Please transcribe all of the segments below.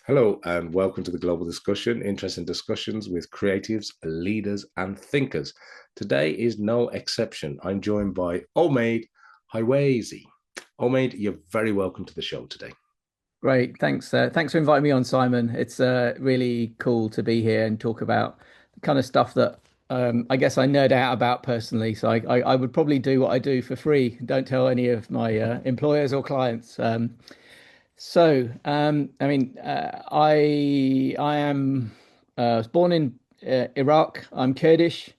Hello, and welcome to the Global Discussion, interesting discussions with creatives, leaders, and thinkers. Today is no exception. I'm joined by Omaid Hiwaizi. Omaid, you're very welcome to the show today. Great. Thanks. Thanks for inviting me on, Simon. It's really cool to be here and talk about the kind of stuff that I guess I nerd out about personally. So I would probably do what I do for free. Don't tell any of my employers or clients. I am was born in Iraq. I'm Kurdish.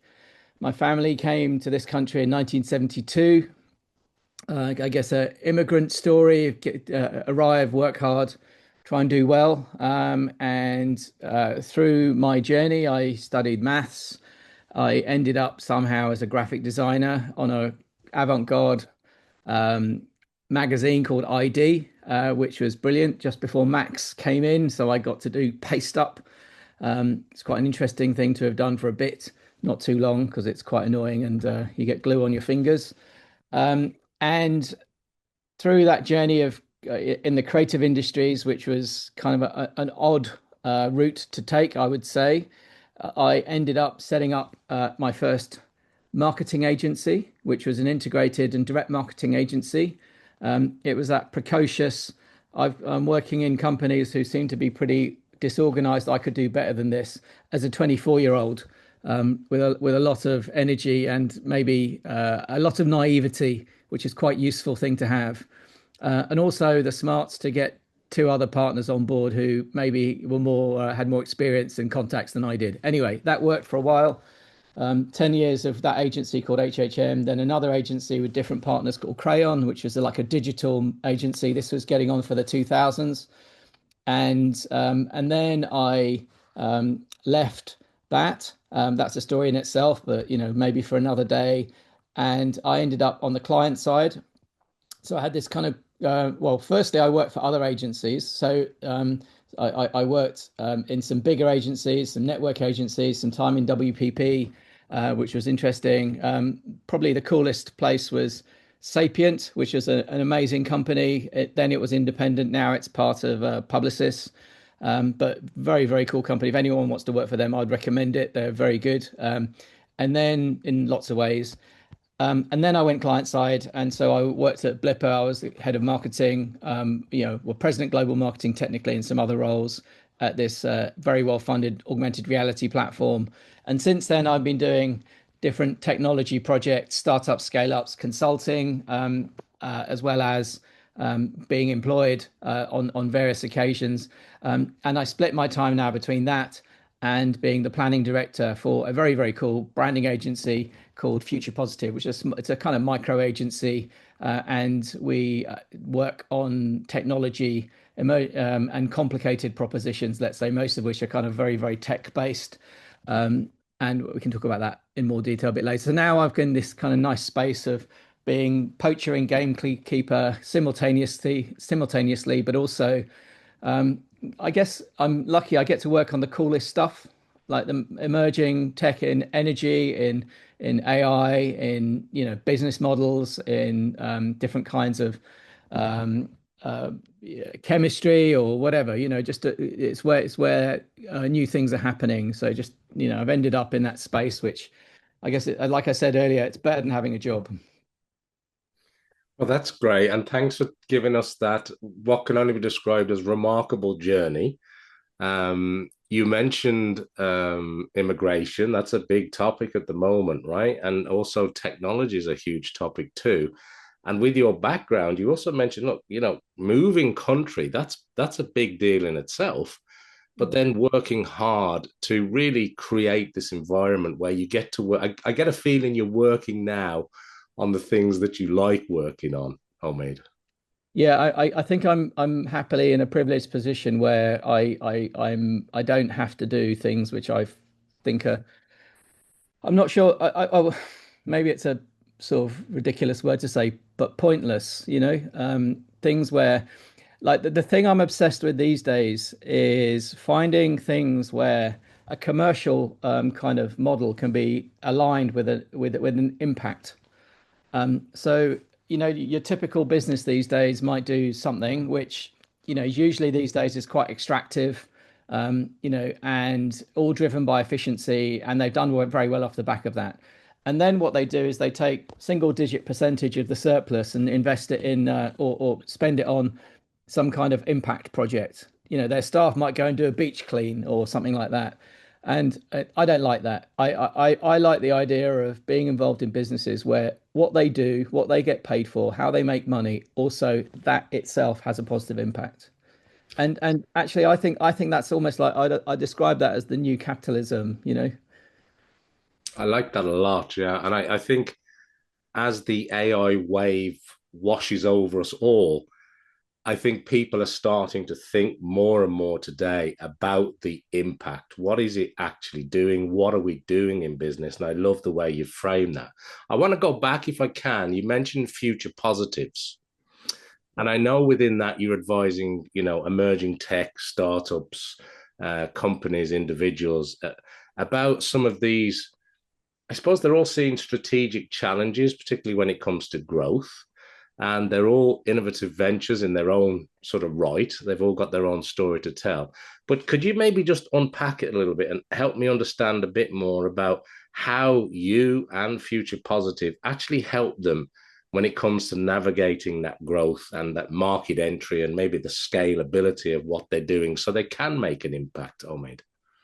My family came to this country in 1972. I guess a immigrant story, arrive, work hard, try and do well. And through my journey, I studied maths. I ended up somehow as a graphic designer on a avant-garde um, magazine called ID, which was brilliant just before Max came in. So I got to do paste up. It's quite an interesting thing to have done for a bit, not too long because it's quite annoying and you get glue on your fingers. And through that journey of in the creative industries, which was kind of an odd route to take, I would say, I ended up setting up my first marketing agency, which was an integrated and direct marketing agency. It was that precocious. I'm working in companies who seem to be pretty disorganized. I could do better than this as a 24-year-old with a lot of energy and maybe a lot of naivety, which is quite useful thing to have, and also the smarts to get two other partners on board who maybe were more had more experience and contacts than I did. Anyway, that worked for a while. 10 years of that agency called HHM, then another agency with different partners called Crayon, which was like a digital agency. This was getting on for the 2000s. And then I left that. That's a story in itself, but maybe for another day. And I ended up on the client side. So I had this kind of well, firstly, I worked for other agencies. So I worked in some bigger agencies, some network agencies, some time in WPP, which was interesting. Probably the coolest place was Sapient, which was an amazing company. Then it was independent. Now it's part of Publicis. But very, very cool company. If anyone wants to work for them, I'd recommend it. They're very good. And then in lots of ways. And then I went client side, and so I worked at Blippar. I was the head of marketing, well, president global marketing technically, and some other roles at this very well-funded augmented reality platform. And since then, I've been doing different technology projects, startups, scale-ups, consulting, as well as being employed on various occasions. And I split my time now between that and being the planning director for a very, very cool branding agency called Future Positive, which is it's a kind of micro agency, and we work on technology and complicated propositions, let's say, most of which are kind of very, very tech based. And we can talk about that in more detail a bit later. So now I've got in this kind of nice space of being poacher and gamekeeper simultaneously, but also I guess I'm lucky I get to work on the coolest stuff, like the emerging tech in energy, in AI, in business models, in different kinds of um, yeah, chemistry or whatever. It's where new things are happening. So just I've ended up in that space, which I guess, like I said earlier, it's better than having a job. Well, that's great. And thanks for giving us that, what can only be described as remarkable journey. You mentioned immigration. That's a big topic at the moment, right? And also technology is a huge topic too. And with your background, you also mentioned, look, moving country, that's a big deal in itself. But then working hard to really create this environment where you get to work. I get a feeling you're working now on the things that you like working on, Homemade. Yeah, I think I'm happily in a privileged position where I don't have to do things which I think are I'm not sure maybe it's a sort of ridiculous word to say, but pointless, things where like the thing I'm obsessed with these days is finding things where a commercial kind of model can be aligned with an impact. So, your typical business these days might do something which usually these days is quite extractive, and all driven by efficiency, and they've done very well off the back of that. And then what they do is they take single digit percentage of the surplus and invest it in or spend it on some kind of impact project. Their staff might go and do a beach clean or something like that. And I don't like that. I like the idea of being involved in businesses where what they do, what they get paid for, how they make money, also that itself has a positive impact. And actually, I think that's almost like I describe that as the new capitalism. I like that a lot. Yeah. And I think as the AI wave washes over us all, I think people are starting to think more and more today about the impact. What is it actually doing? What are we doing in business? And I love the way you frame that. I want to go back, if I can. You mentioned future positives. And I know within that you're advising, emerging tech startups, companies, individuals about some of these. I suppose they're all seeing strategic challenges, particularly when it comes to growth. And they're all innovative ventures in their own sort of right. They've all got their own story to tell. But could you maybe just unpack it a little bit and help me understand a bit more about how you and Future Positive actually help them when it comes to navigating that growth and that market entry and maybe the scalability of what they're doing so they can make an impact, Omaid?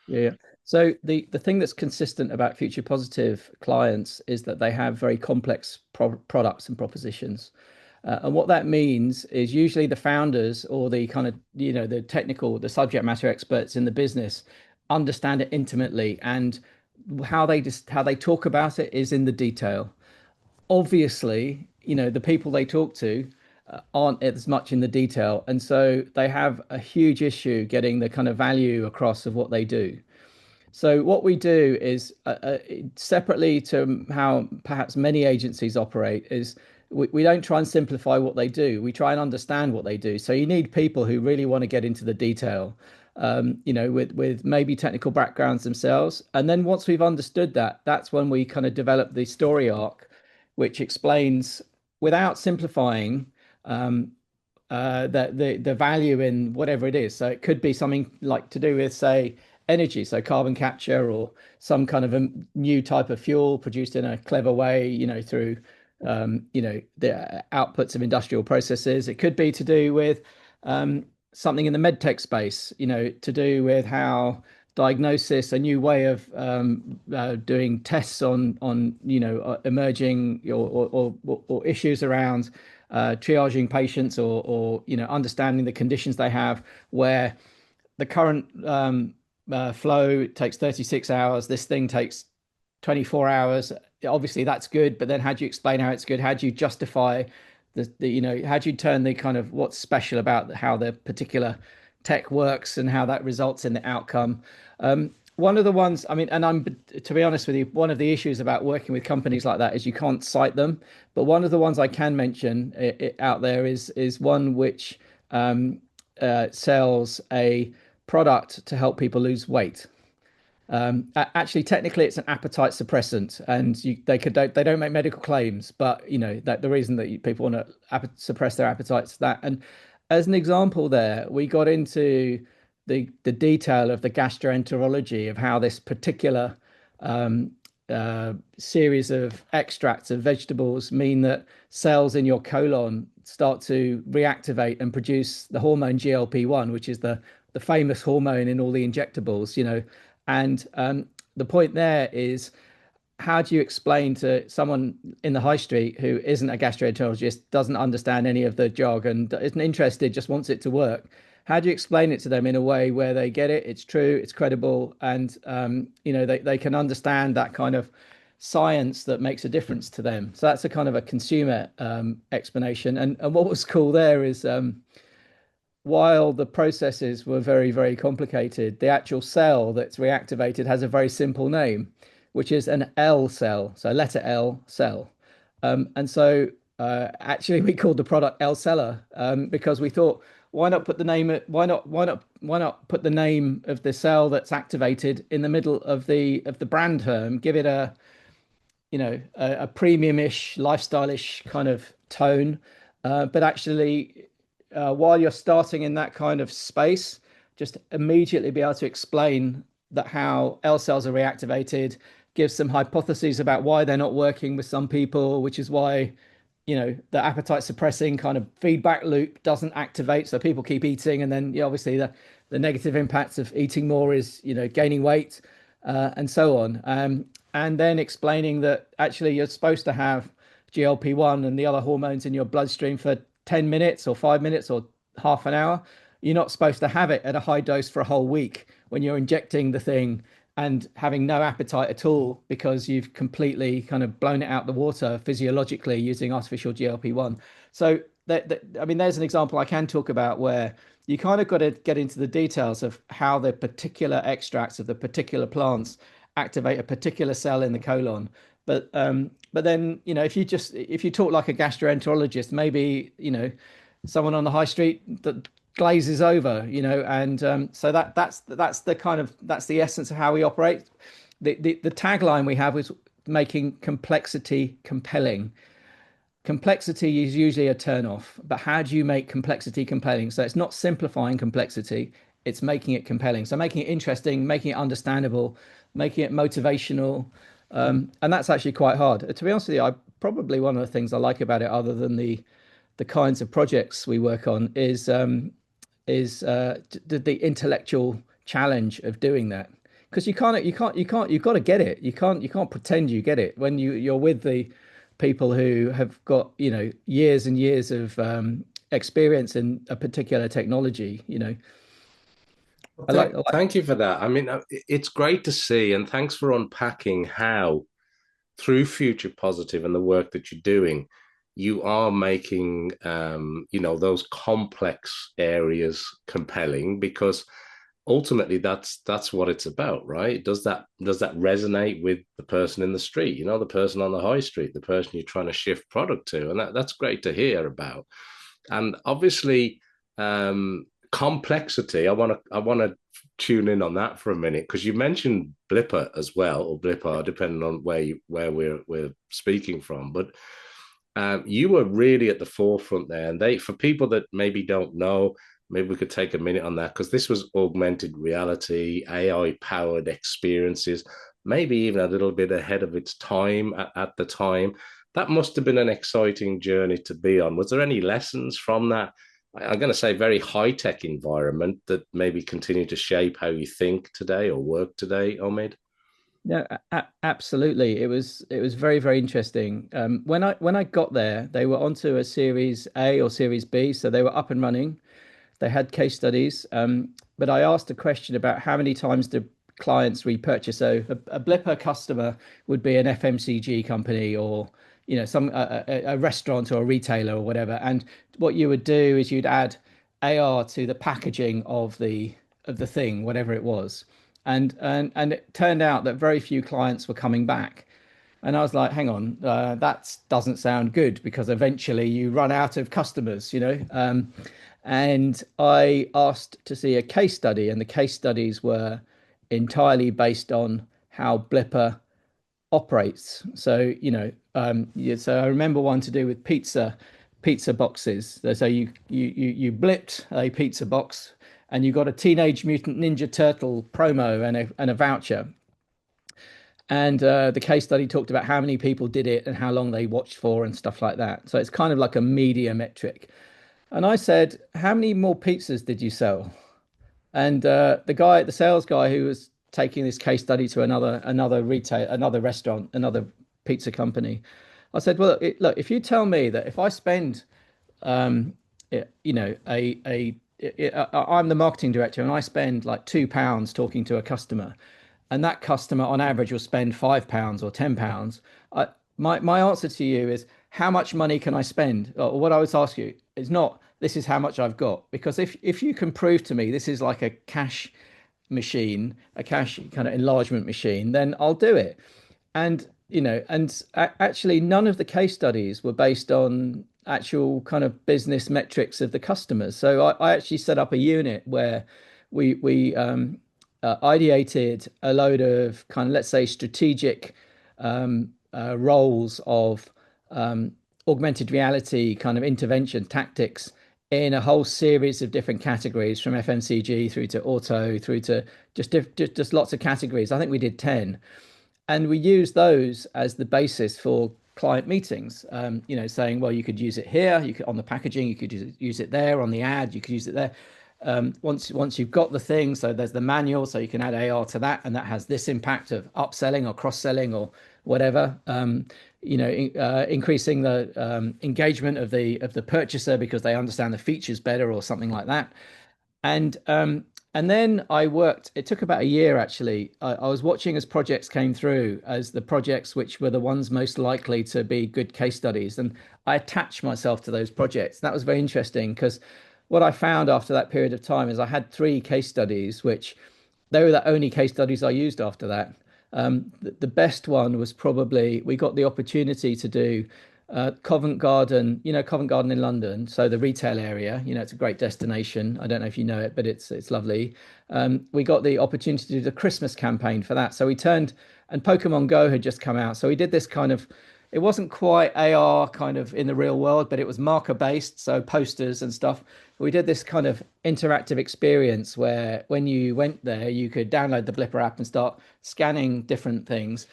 Yeah. So the thing that's consistent about Future Positive clients is that they have very complex products and propositions. And what that means is usually the founders or the kind of, the technical, the subject matter experts in the business understand it intimately, and how they talk about it is in the detail. Obviously, the people they talk to aren't as much in the detail, and so they have a huge issue getting the kind of value across of what they do. So what we do is separately to how perhaps many agencies operate is we don't try and simplify what they do. We try and understand what they do. So you need people who really want to get into the detail, with maybe technical backgrounds themselves. And then once we've understood that, that's when we kind of develop the story arc, which explains without simplifying the value in whatever it is. So it could be something like to do with, say, energy, so carbon capture, or some kind of a new type of fuel produced in a clever way, through the outputs of industrial processes. It could be to do with something in the medtech space, to do with how diagnosis, a new way of doing tests on emerging or issues around triaging patients, or understanding the conditions they have, where the current flow takes 36 hours. This thing takes 24 hours. Obviously, that's good, but then how do you explain how it's good? How do you justify how do you turn the kind of what's special about how the particular tech works and how that results in the outcome? One of the ones, I mean, and to be honest with you, one of the issues about working with companies like that is you can't cite them. But one of the ones I can mention out there is one which sells a product to help people lose weight. Actually, technically, it's an appetite suppressant, and they don't make medical claims, but that the reason that people want to suppress their appetites, that. And as an example, there we got into the detail of the gastroenterology of how this particular series of extracts of vegetables mean that cells in your colon start to reactivate and produce the hormone GLP-1, which is the famous hormone in all the injectables. And the point there is, how do you explain to someone in the high street who isn't a gastroenterologist, doesn't understand any of the jargon, isn't interested, just wants it to work? How do you explain it to them in a way where they get it, it's true, it's credible, and they can understand that kind of science that makes a difference to them? So that's a kind of a consumer explanation. And what was cool there is, while the processes were very, very complicated, the actual cell that's reactivated has a very simple name, which is an L cell, so letter L cell. And so actually we called the product L Seller, because we thought, why not put the name, why not put the name of the cell that's activated in the middle of the brand term, give it a premium-ish, lifestyle-ish kind of tone, but actually while you're starting in that kind of space, just immediately be able to explain that how L cells are reactivated, give some hypotheses about why they're not working with some people, which is why, the appetite suppressing kind of feedback loop doesn't activate. So people keep eating, and then obviously the negative impacts of eating more is, gaining weight, and so on. And then explaining that actually you're supposed to have GLP-1 and the other hormones in your bloodstream for 10 minutes or 5 minutes or half an hour. You're not supposed to have it at a high dose for a whole week when you're injecting the thing and having no appetite at all because you've completely kind of blown it out the water physiologically using artificial GLP-1. So I mean, there's an example I can talk about where you kind of got to get into the details of how the particular extracts of the particular plants activate a particular cell in the colon. But then, if you talk like a gastroenterologist, maybe, someone on the high street that glazes over, and so that's the kind of that's the essence of how we operate. The tagline we have is making complexity compelling. Complexity is usually a turn off, but how do you make complexity compelling? So it's not simplifying complexity, it's making it compelling. So making it interesting, making it understandable, making it motivational. And that's actually quite hard. To be honest with you, probably one of the things I like about it, other than the kinds of projects we work on, is the intellectual challenge of doing that. Because you've got to get it. You can't pretend you get it when you're with the people who have got, years and years of experience in a particular technology. Well, I like, I like thank you for that. I mean, it's great to see, and thanks for unpacking how, through Future Positive and the work that you're doing, you are making, those complex areas compelling because ultimately that's what it's about, right? Does that resonate with the person in the street, the person on the high street, the person you're trying to shift product to? And that's great to hear about. And obviously, complexity. I want to tune in on that for a minute because you mentioned Blippar as well, or Blippar, depending on where we're speaking from. But you were really at the forefront there, and for people that maybe don't know, maybe we could take a minute on that because this was augmented reality, AI powered experiences, maybe even a little bit ahead of its time at the time. That must have been an exciting journey to be on. Was there any lessons from that? I'm going to say very high tech environment that maybe continue to shape how you think today or work today, Omid? Yeah, absolutely. It was very, very interesting. When I got there, they were onto a Series A or Series B, so they were up and running. They had case studies, but I asked a question about how many times do clients repurchase. So a Blippar customer would be an FMCG company or some a restaurant or a retailer or whatever. And what you would do is you'd add AR to the packaging of the thing, whatever it was. And it turned out that very few clients were coming back. And I was like, hang on, that doesn't sound good because eventually you run out of customers. And I asked to see a case study, and the case studies were entirely based on how Blippar operates. So, yeah, so I remember one to do with pizza boxes. So you blipped a pizza box and you got a Teenage Mutant Ninja Turtle promo and a voucher. And the case study talked about how many people did it and how long they watched for and stuff like that. So it's kind of like a media metric. And I said, how many more pizzas did you sell? And the sales guy who was taking this case study to another restaurant, another pizza company, I said, well, look, if you tell me that if I spend, you know, I'm the marketing director and I spend like £2 talking to a customer, and that customer on average will spend £5 or £10. My answer to you is how much money can I spend? Or what I would ask you is not this is how much I've got, because if you can prove to me this is like a cash machine, a cash kind of enlargement machine, then I'll do it. And actually none of the case studies were based on actual kind of business metrics of the customers. So I actually set up a unit where we ideated a load of kind of, let's say, strategic roles of augmented reality kind of intervention tactics in a whole series of different categories from FMCG through to auto through to just lots of categories. I think we did 10, and we use those as the basis for client meetings. Saying, well, you could use it here, you could on the packaging, you could use it there on the ad, you could use it there. Once you've got the thing, so there's the manual, so you can add AR to that, and that has this impact of upselling or cross-selling or whatever. Increasing the engagement of the purchaser because they understand the features better or something like that. And then I worked, it took about a year actually. I was watching as projects came through, as the projects which were the ones most likely to be good case studies. And I attached myself to those projects. That was very interesting because what I found after that period of time is I had three case studies, which they were the only case studies I used after that. The best one was probably we got the opportunity to do Covent Garden, Covent Garden in London, so the retail area. It's a great destination. I don't know if you know it, but it's lovely. We got the opportunity to do the Christmas campaign for that. So we turned, and Pokemon Go had just come out, so we did this kind of. It wasn't quite AR kind of in the real world, but it was marker based, so posters and stuff. We did this kind of interactive experience where when you went there, you could download the Blippar app and start scanning different things,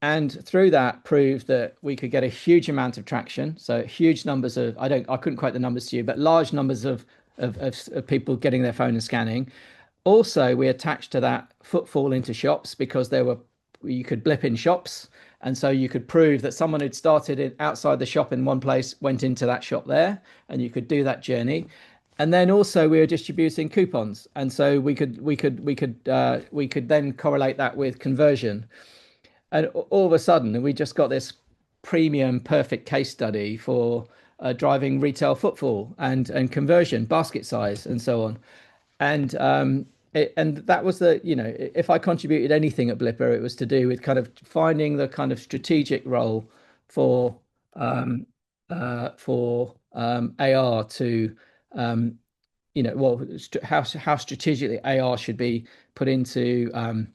and through that proved that we could get a huge amount of traction. So huge numbers of, I couldn't quote the numbers to you, but large numbers of people getting their phone and scanning. Also, we attached to that footfall into shops because you could blip in shops. And so you could prove that someone had started it outside the shop in one place, went into that shop there, and you could do that journey. And then also we were distributing coupons. And so we could then correlate that with conversion. And all of a sudden, we just got this premium perfect case study for driving retail footfall and conversion, basket size, and so on. And that was if I contributed anything at Blippar, it was to do with kind of finding the kind of strategic role for AR to how strategically AR should be put into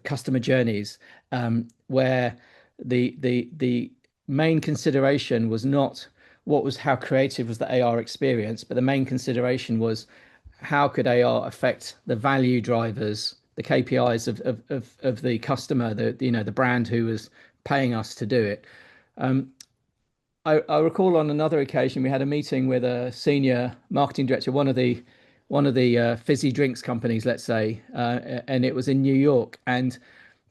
customer journeys, where the main consideration was not how creative was the AR experience, but the main consideration was how could AR affect the value drivers, the KPIs of the customer, the brand who was paying us to do it. I recall on another occasion we had a meeting with a senior marketing director, one of the fizzy drinks companies, let's say, and it was in New York. And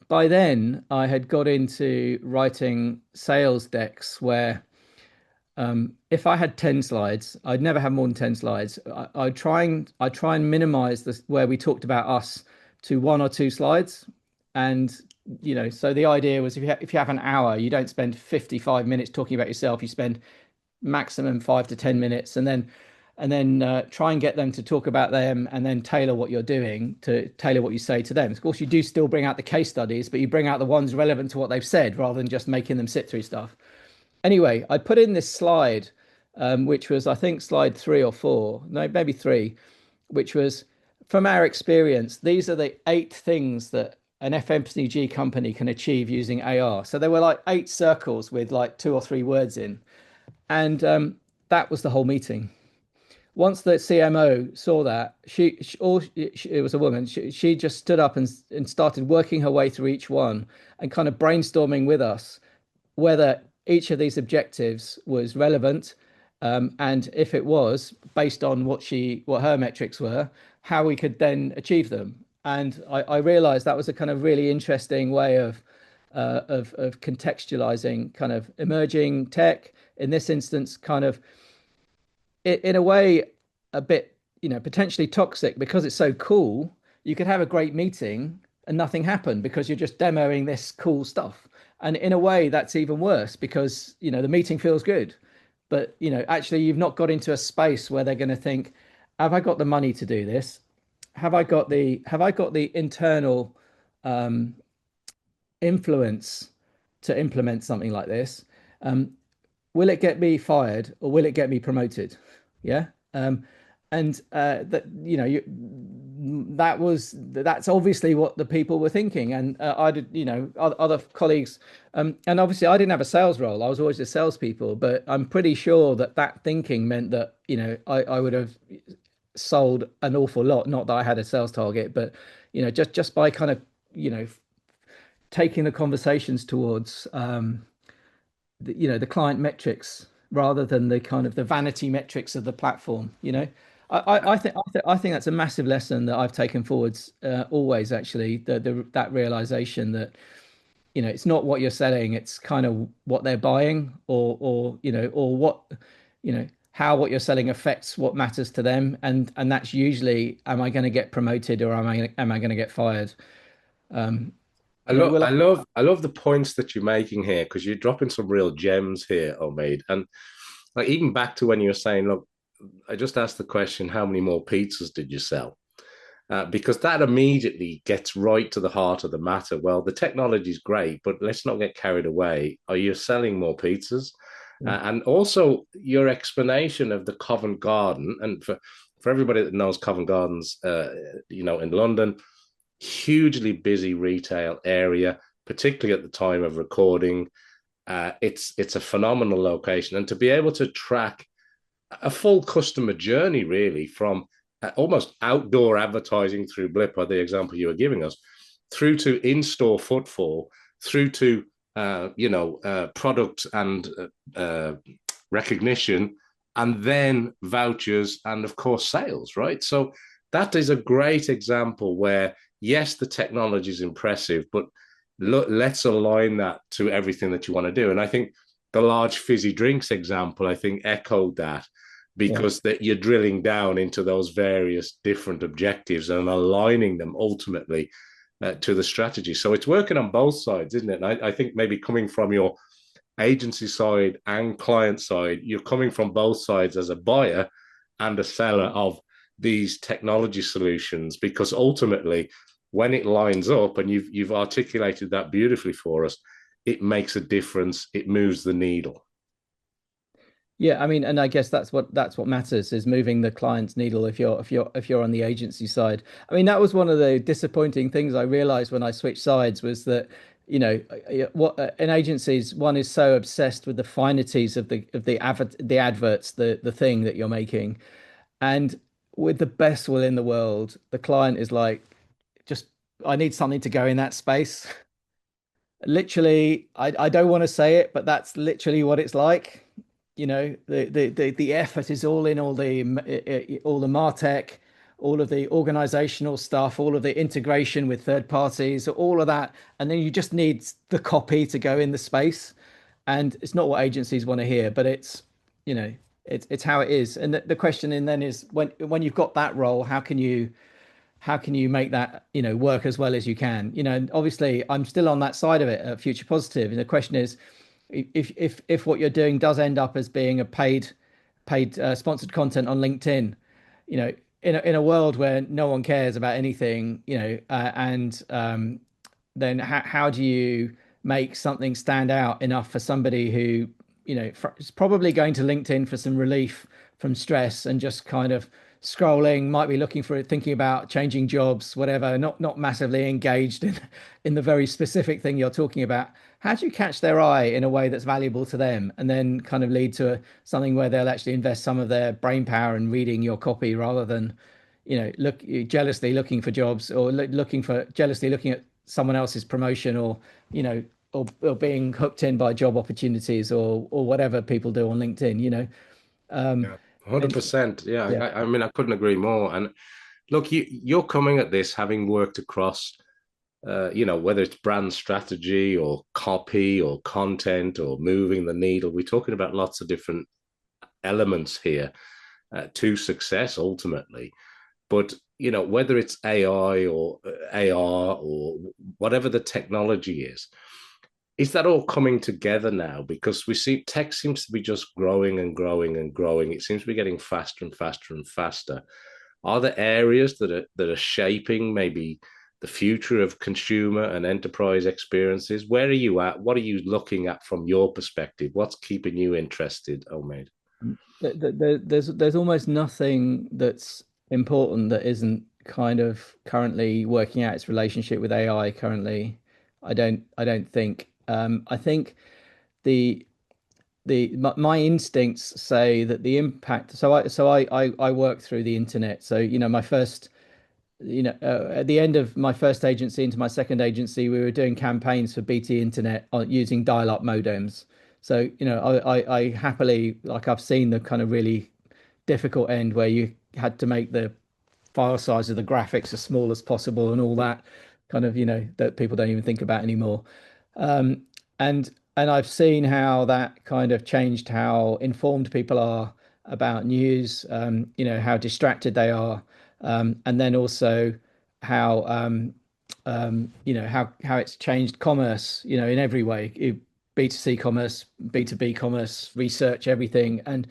by then I had got into writing sales decks where if I had 10 slides, I'd never have more than 10 slides. I'd try and minimize this where we talked about us to one or two slides. And so the idea was if you have an hour, you don't spend 55 minutes talking about yourself. You spend maximum 5 to 10 minutes, and then try and get them to talk about them, and then tailor what you're doing to tailor what you say to them. Of course, you do still bring out the case studies, but you bring out the ones relevant to what they've said rather than just making them sit through stuff. Anyway, I put in this slide, which was, I think, slide 3 or 4, no, maybe 3, which was from our experience, these are the 8 things that an FMCG company can achieve using AR. So there were like 8 circles with like 2 or 3 words in. And that was the whole meeting. Once the CMO saw that, it was a woman. She just stood up and started working her way through each one and kind of brainstorming with us whether each of these objectives was relevant, and if it was, based on what her metrics were, how we could then achieve them. And I realized that was a kind of really interesting way of contextualizing kind of emerging tech. In this instance, kind of in a way a bit, potentially toxic because it's so cool. You could have a great meeting and nothing happened because you're just demoing this cool stuff. And in a way, that's even worse because, the meeting feels good. But, actually, you've not got into a space where they're going to think, have I got the money to do this? Have I got the internal influence to implement something like this? Will it get me fired or will it get me promoted? Yeah. And that, that's obviously what the people were thinking. And I did, other colleagues, and obviously I didn't have a sales role. I was always a salespeople, but I'm pretty sure that that thinking meant that, I would have sold an awful lot. Not that I had a sales target, but, just by kind of, you know, taking the conversations towards, the client metrics rather than the kind of the vanity metrics of the platform. I think that's a massive lesson that I've taken forwards, always, actually, that realization that, it's not what you're selling, it's kind of what they're buying, or what, how what you're selling affects what matters to them, and that's usually, am I going to get promoted, or am I going to get fired? um I will I? love, I love the points that you're making here because you're dropping some real gems here, Omaid. And like even back to when you were saying, look, I just asked the question, how many more pizzas did you sell? Because that immediately gets right to the heart of the matter. Well, the technology is great, but let's not get carried away. Are you selling more pizzas? And also your explanation of the Covent Garden, and for everybody that knows Covent Gardens, in London, hugely busy retail area, particularly at the time of recording. It's a phenomenal location, and to be able to track a full customer journey, really, from almost outdoor advertising through Blippar, the example you were giving us, through to in-store footfall, through to product and recognition, and then vouchers, and of course sales. Right, so that is a great example where yes, the technology is impressive, but look, let's align that to everything that you want to do. And I think the large fizzy drinks example, I think, echoed that Yeah. because that you're drilling down into those various different objectives and aligning them ultimately to the strategy. So it's working on both sides, isn't it? And I think maybe coming from your agency side and client side, you're coming from both sides as a buyer and a seller of these technology solutions, because ultimately when it lines up, and you've articulated that beautifully for us, it makes a difference, it moves the needle. Yeah, I mean, and I guess that's what matters, is moving the client's needle if you're on the agency side. I mean, that was one of the disappointing things I realized when I switched sides, was that, what in agencies, one is so obsessed with the finities of the adverts, the thing that you're making. And with the best will in the world, the client is like, just, I need something to go in that space. Literally, I don't want to say it, but that's literally what it's like. The effort is all in all the martech, all of the organizational stuff, all of the integration with third parties, all of that, and then you just need the copy to go in the space. And it's not what agencies want to hear, but it's how it is. And the question in then is, when you've got that role, how can you make that, work as well as you can? And obviously I'm still on that side of it at Future Positive. And the question is, if what you're doing does end up as being a paid sponsored content on LinkedIn, in a world where no one cares about anything, and then how do you make something stand out enough for somebody who, is probably going to LinkedIn for some relief from stress, and just kind of scrolling, might be looking for it, thinking about changing jobs, whatever, not massively engaged in the very specific thing you're talking about. How do you catch their eye in a way that's valuable to them, and then kind of lead to something where they'll actually invest some of their brain power in reading your copy, rather than, jealously looking for jobs, or jealously looking at someone else's promotion, or, or being hooked in by job opportunities, or whatever people do on LinkedIn. Yeah, And 100%. Yeah, yeah. I mean, I couldn't agree more. And look, you're coming at this having worked across, whether it's brand strategy or copy or content or moving the needle. We're talking about lots of different elements here to success ultimately. But whether it's AI or AR or whatever the technology is that all coming together now? Because we see tech seems to be just growing and growing and growing. It seems to be getting faster and faster and faster. Are there areas that are shaping maybe the future of consumer and enterprise experiences? Where are you at? What are you looking at from your perspective? What's keeping you interested, Omaid? There's almost nothing that's important that isn't kind of currently working out its relationship with AI currently. I don't think. I think the my instincts say that the impact. So I work through the internet. So my first at the end of my first agency into my second agency, we were doing campaigns for BT Internet using dial-up modems. So I happily, like, I've seen the kind of really difficult end where you had to make the file size of the graphics as small as possible and all that kind of, that people don't even think about anymore. Um, and I've seen how that kind of changed how informed people are about news, how distracted they are, and then also how how it's changed commerce, in every way, B2C commerce, B2B commerce, research, everything. And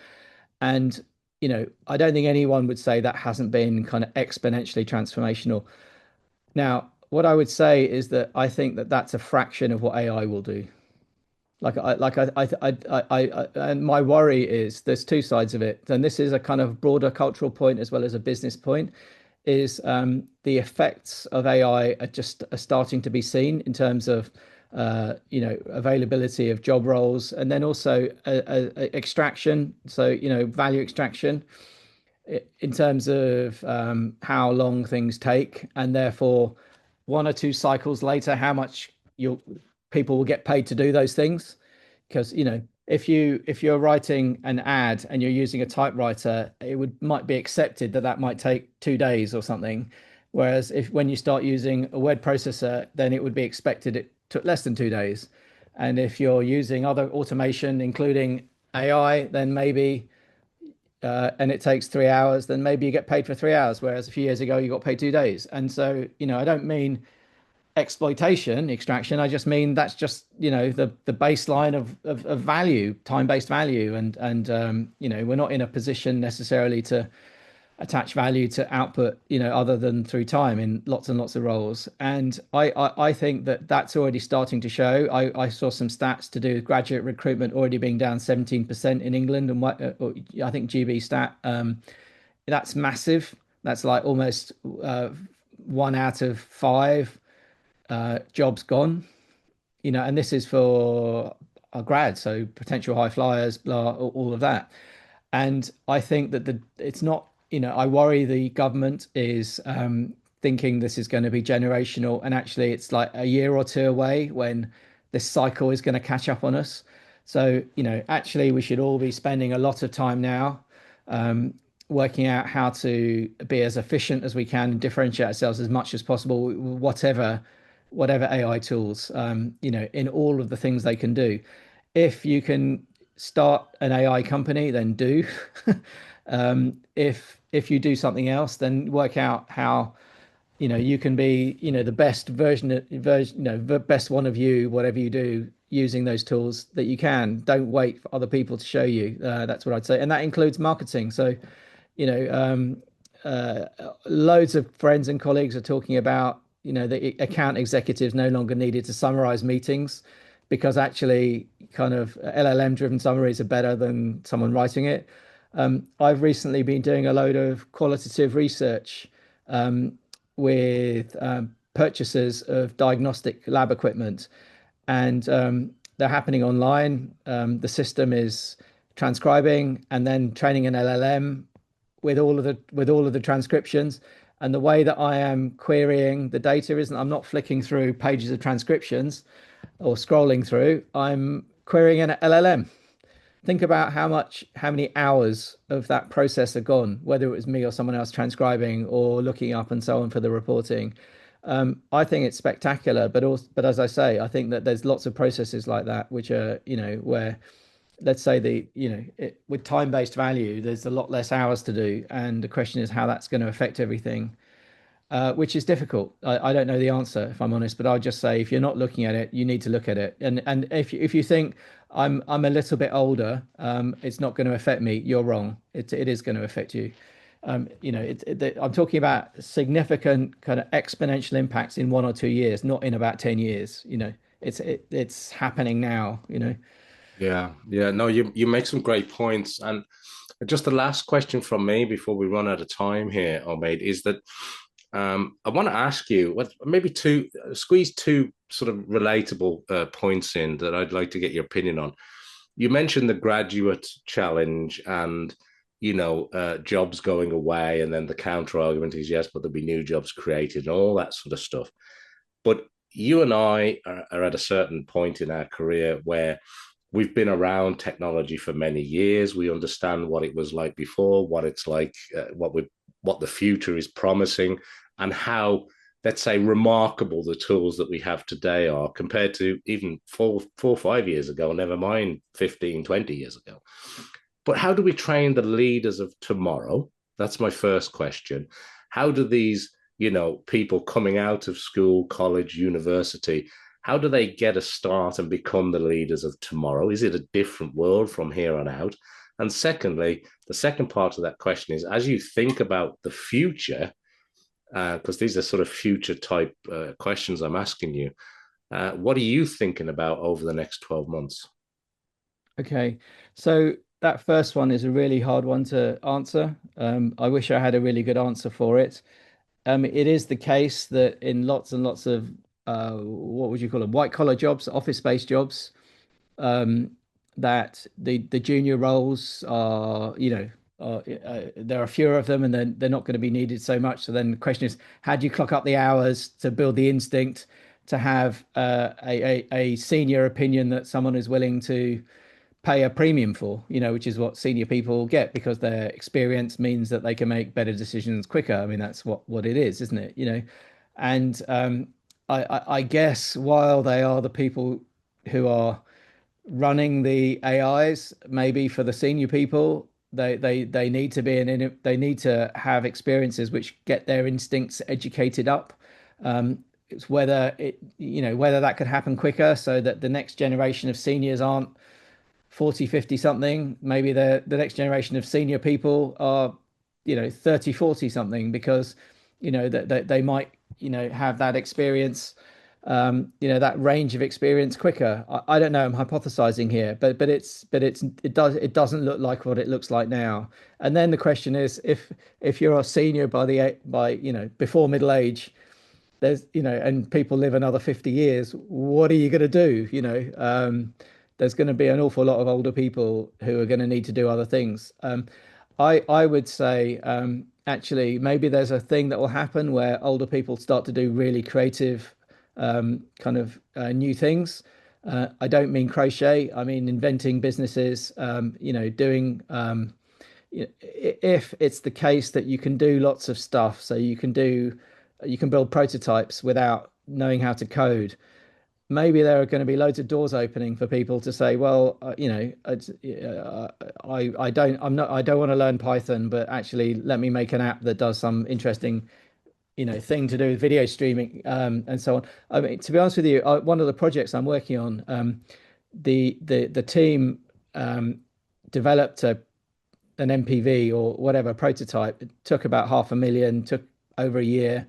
I don't think anyone would say that hasn't been kind of exponentially transformational. Now, what I would say is that I think that that's a fraction of what AI will do. And my worry is there's two sides of it, and this is a kind of broader cultural point as well as a business point. Is the effects of AI are starting to be seen in terms of availability of job roles, and then also extraction, so value extraction in terms of how long things take, and therefore one or two cycles later, how much people will get paid to do those things. Because if you're writing an ad and you're using a typewriter, it might be accepted that might take 2 days or something. Whereas if when you start using a word processor, then it would be expected it took less than 2 days. And if you're using other automation, including AI, then maybe and it takes 3 hours, then maybe you get paid for 3 hours. Whereas a few years ago, you got paid 2 days. And so, I don't mean exploitation, extraction. I just mean that's just, the baseline of value, time-based value. And we're not in a position necessarily to attach value to output, other than through time in lots and lots of roles. And I think that that's already starting to show. I saw some stats to do with graduate recruitment already being down 17% in England, and I think GB stat. That's massive. That's like almost 1 out of 5 jobs gone. And this is for a grad, so potential high flyers, blah, all of that. And I think that it's not, I worry the government is thinking this is going to be generational, and actually it's like a year or two away when this cycle is going to catch up on us. So, actually we should all be spending a lot of time now working out how to be as efficient as we can and differentiate ourselves as much as possible, whatever AI tools, in all of the things they can do. If you can start an AI company, then do. If you do something else, then work out how you can be the best the best one of you, whatever you do, using those tools that you can. Don't wait for other people to show you. That's what I'd say, and that includes marketing. So you know loads of friends and colleagues are talking about the account executives no longer needed to summarize meetings, because actually kind of LLM driven summaries are better than someone writing it. I've recently been doing a load of qualitative research with purchasers of diagnostic lab equipment, and they're happening online. The system is transcribing and then training an LLM with all of the transcriptions. And the way that I am querying the data isn't, I'm not flicking through pages of transcriptions or scrolling through. I'm querying an LLM. Think about how many hours of that process are gone, whether it was me or someone else transcribing or looking up and so on for the reporting. I think it's spectacular, but as I say, I think that there's lots of processes like that which are, where, let's say, with time-based value, there's a lot less hours to do, and the question is how that's going to affect everything, which is difficult. I don't know the answer, if I'm honest, but I'll just say if you're not looking at it, you need to look at it. And if you think I'm a little bit older, it's not going to affect me, you're wrong. It is going to affect you. I'm talking about significant kind of exponential impacts in 1 or 2 years, not in about 10 years. It's happening now. Yeah, yeah. No, you make some great points. And just the last question from me before we run out of time here, Omaid, is that I want to ask you what maybe two squeeze two sort of relatable points in that I'd like to get your opinion on. You mentioned the graduate challenge and jobs going away, and then the counter argument is yes, but there'll be new jobs created and all that sort of stuff. But you and I are at a certain point in our career where we've been around technology for many years. We understand what it was like before, what it's like, what the future is promising, and how, let's say, remarkable the tools that we have today are compared to even 4 or 5 years ago, never mind 15, 20 years ago. But how do we train the leaders of tomorrow? That's my first question. How do these, people coming out of school, college, university, how do they get a start and become the leaders of tomorrow? Is it a different world from here on out? And secondly, the second part of that question is, as you think about the future, because these are sort of future type questions I'm asking you, what are you thinking about over the next 12 months? Okay, so that first one is a really hard one to answer. I wish I had a really good answer for it. It is the case that in lots and lots of what would you call them, white collar jobs, office based jobs, um, that the junior roles are, there are fewer of them, and then they're not going to be needed so much. So then the question is, how do you clock up the hours to build the instinct to have a senior opinion that someone is willing to pay a premium for, which is what senior people get because their experience means that they can make better decisions quicker. I mean, that's what it is, isn't it? And I guess while they are the people who are running the AIs, maybe for the senior people, they need to be they need to have experiences which get their instincts educated up. It's whether that could happen quicker so that the next generation of seniors aren't 40, 50 something. Maybe the next generation of senior people are, 30, 40 something because, that they might, have that experience, that range of experience quicker. I don't know. I'm hypothesizing here, it doesn't look like what it looks like now. And then the question is, if you're a senior before middle age, and people live another 50 years, what are you going to do? There's going to be an awful lot of older people who are going to need to do other things. I would say, actually, maybe there's a thing that will happen where older people start to do really creative, kind of new things. I don't mean crochet. I mean inventing businesses. Doing. If it's the case that you can do lots of stuff, so you can build prototypes without knowing how to code. Maybe there are going to be loads of doors opening for people to say, well, I don't want to learn Python, but actually let me make an app that does some interesting, thing to do with video streaming, and so on. I mean, to be honest with you, one of the projects I'm working on, the team developed an MPV or whatever prototype. It took about 500,000, took over a year,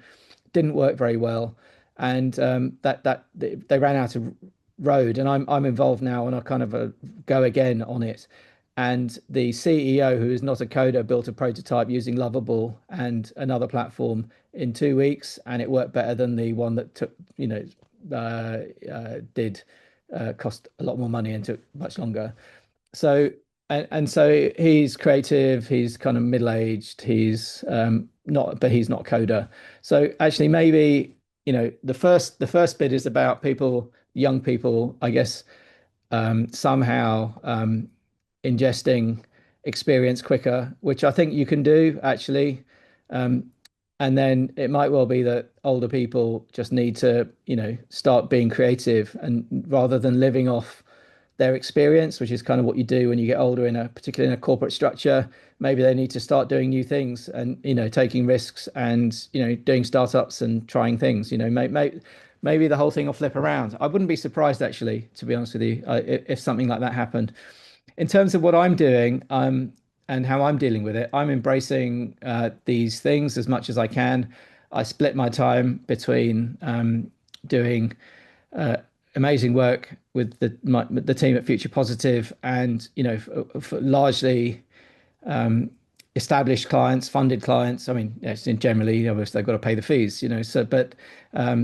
didn't work very well, and that they ran out of road. And I'm involved now on a kind of a go again on it. And the CEO, who is not a coder, built a prototype using Lovable and another platform in 2 weeks, and it worked better than the one that took, did cost a lot more money and took much longer. So so he's creative, he's kind of middle-aged, he's not, but he's not a coder. So actually maybe, the first bit is about people, young people, I guess, somehow ingesting experience quicker, which I think you can do actually. Um, and then it might well be that older people just need to, start being creative and rather than living off their experience, which is kind of what you do when you get older particularly in a corporate structure. Maybe they need to start doing new things and, taking risks and, doing startups and trying things, maybe the whole thing will flip around. I wouldn't be surprised actually, to be honest with you, if something like that happened. In terms of what I'm doing, and how I'm dealing with it, I'm embracing these things as much as I can. I split my time between doing amazing work with the team at Future Positive, and largely established clients, funded clients. I mean, yes, in generally, obviously, they've got to pay the fees, So, but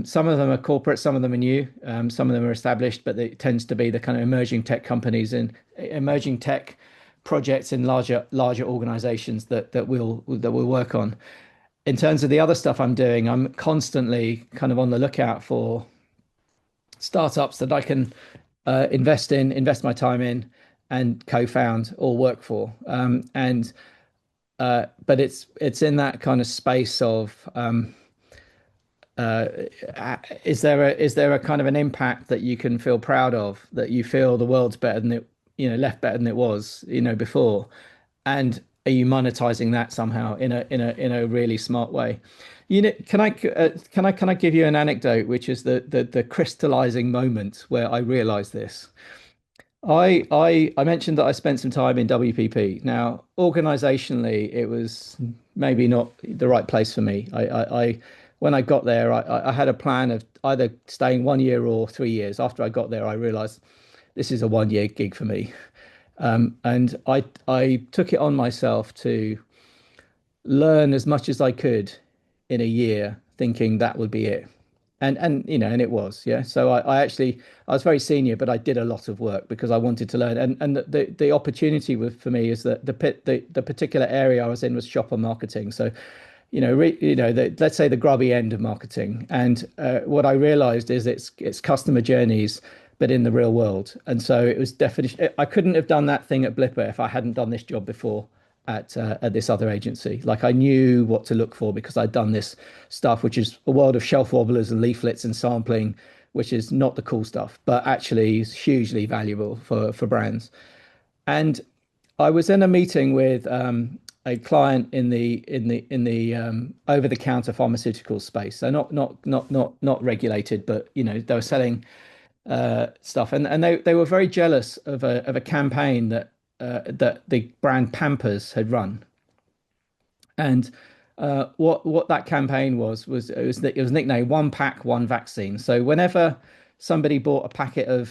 some of them are corporate, some of them are new, some of them are established, but it tends to be the kind of emerging tech companies and emerging tech projects in larger organizations that we'll work on. In terms of the other stuff I'm doing, I'm constantly kind of on the lookout for startups that I can invest my time in, and co-found or work for. And But it's in that kind of space of uh, is there a kind of an impact that you can feel proud of, that you feel the world's better than it, left better than it was, before, and are you monetizing that somehow in a really smart way? Can I give you an anecdote, which is the crystallizing moment where I realized this. I mentioned that I spent some time in WPP. Now, organizationally, it was maybe not the right place for me. When I got there, I had a plan of either staying 1 year or 3 years. After I got there, I realized this is a 1 year gig for me. And I took it on myself to learn as much as I could in a year, thinking that would be it. And it was, yeah. So I was very senior, but I did a lot of work because I wanted to learn. And the opportunity for me is that the particular area I was in was shopper marketing. So, let's say the grubby end of marketing. And what I realized is it's customer journeys, but in the real world. And so it was definition. I couldn't have done that thing at Blippar if I hadn't done this job before at this other agency. Like, I knew what to look for because I'd done this stuff, which is a world of shelf wobblers and leaflets and sampling, which is not the cool stuff, but actually is hugely valuable for brands. And I was in a meeting with a client in the over the counter pharmaceutical space. So not regulated, but they were selling stuff, and they were very jealous of a campaign that the brand Pampers had run. And what that campaign was nicknamed "One Pack, One Vaccine." So whenever somebody bought a packet of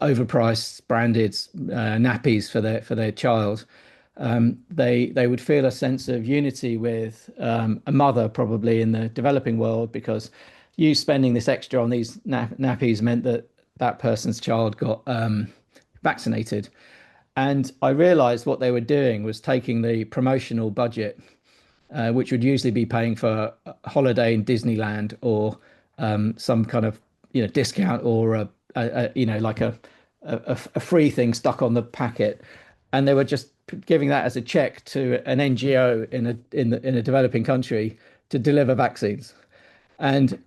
overpriced branded nappies for their child, they would feel a sense of unity with a mother, probably in the developing world, because you spending this extra on these nappies meant that that person's child got vaccinated. And I realized what they were doing was taking the promotional budget, which would usually be paying for a holiday in Disneyland, or some kind of discount, or a free thing stuck on the packet, and they were just giving that as a check to an NGO in a developing country to deliver vaccines. And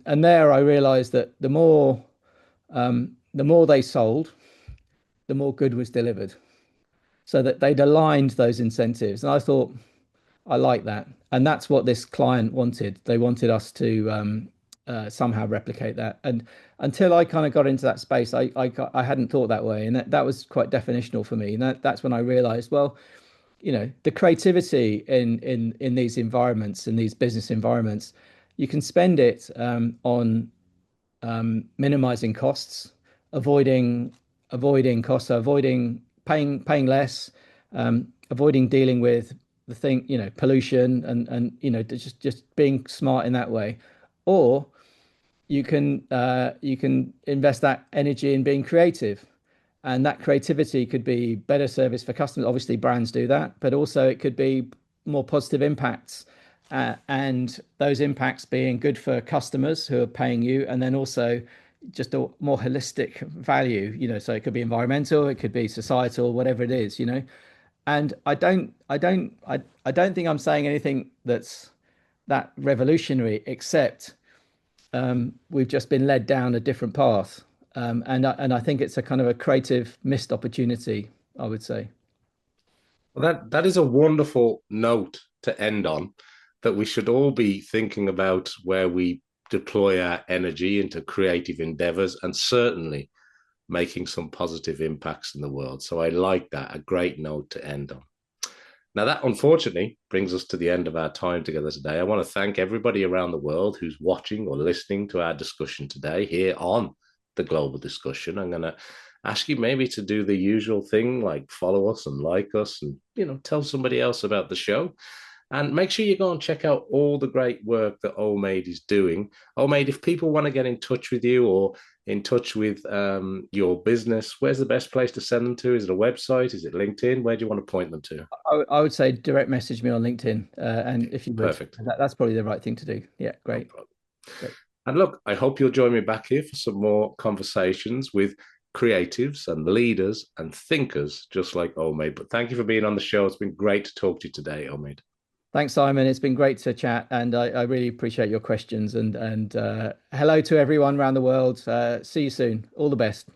there I realized that the more they sold, the more good was delivered. So that they'd aligned those incentives, and I thought, I like that. And that's what this client wanted. They wanted us to somehow replicate that. And until I kind of got into that space, I hadn't thought that way, and that was quite definitional for me. And that's when I realized, well, the creativity in these environments, in these business environments, you can spend it on minimizing costs, avoiding costs, so avoiding paying less, avoiding dealing with the thing, pollution, and just being smart in that way. Or you can invest that energy in being creative, and that creativity could be better service for customers. Obviously, brands do that, but also it could be more positive impacts, and those impacts being good for customers who are paying you, and then also just a more holistic value. So it could be environmental, it could be societal, whatever it is. And I don't think I'm saying anything that's that revolutionary, except we've just been led down a different path. And I think it's a kind of a creative missed opportunity, I would say. Well, that is a wonderful note to end on, that we should all be thinking about where we deploy our energy into creative endeavors, and certainly making some positive impacts in the world. So I like that, a great note to end on. Now, that unfortunately brings us to the end of our time together today. I want to thank everybody around the world who's watching or listening to our discussion today here on the Global Discussion. I'm going to ask you maybe to do the usual thing, like follow us and like us and, tell somebody else about the show. And make sure you go and check out all the great work that Omaid is doing. Omaid, if people want to get in touch with you or in touch with your business, where's the best place to send them to? Is it a website? Is it LinkedIn? Where do you want to point them to? I would say direct message me on LinkedIn, and if you would, Perfect. that's probably the right thing to do. Yeah, No great. problem. Great. And look, I hope you'll join me back here for some more conversations with creatives and leaders and thinkers just like Omaid. But thank you for being on the show. It's been great to talk to you today, Omaid. Thanks, Simon. It's been great to chat, and I really appreciate your questions. And hello to everyone around the world. See you soon. All the best.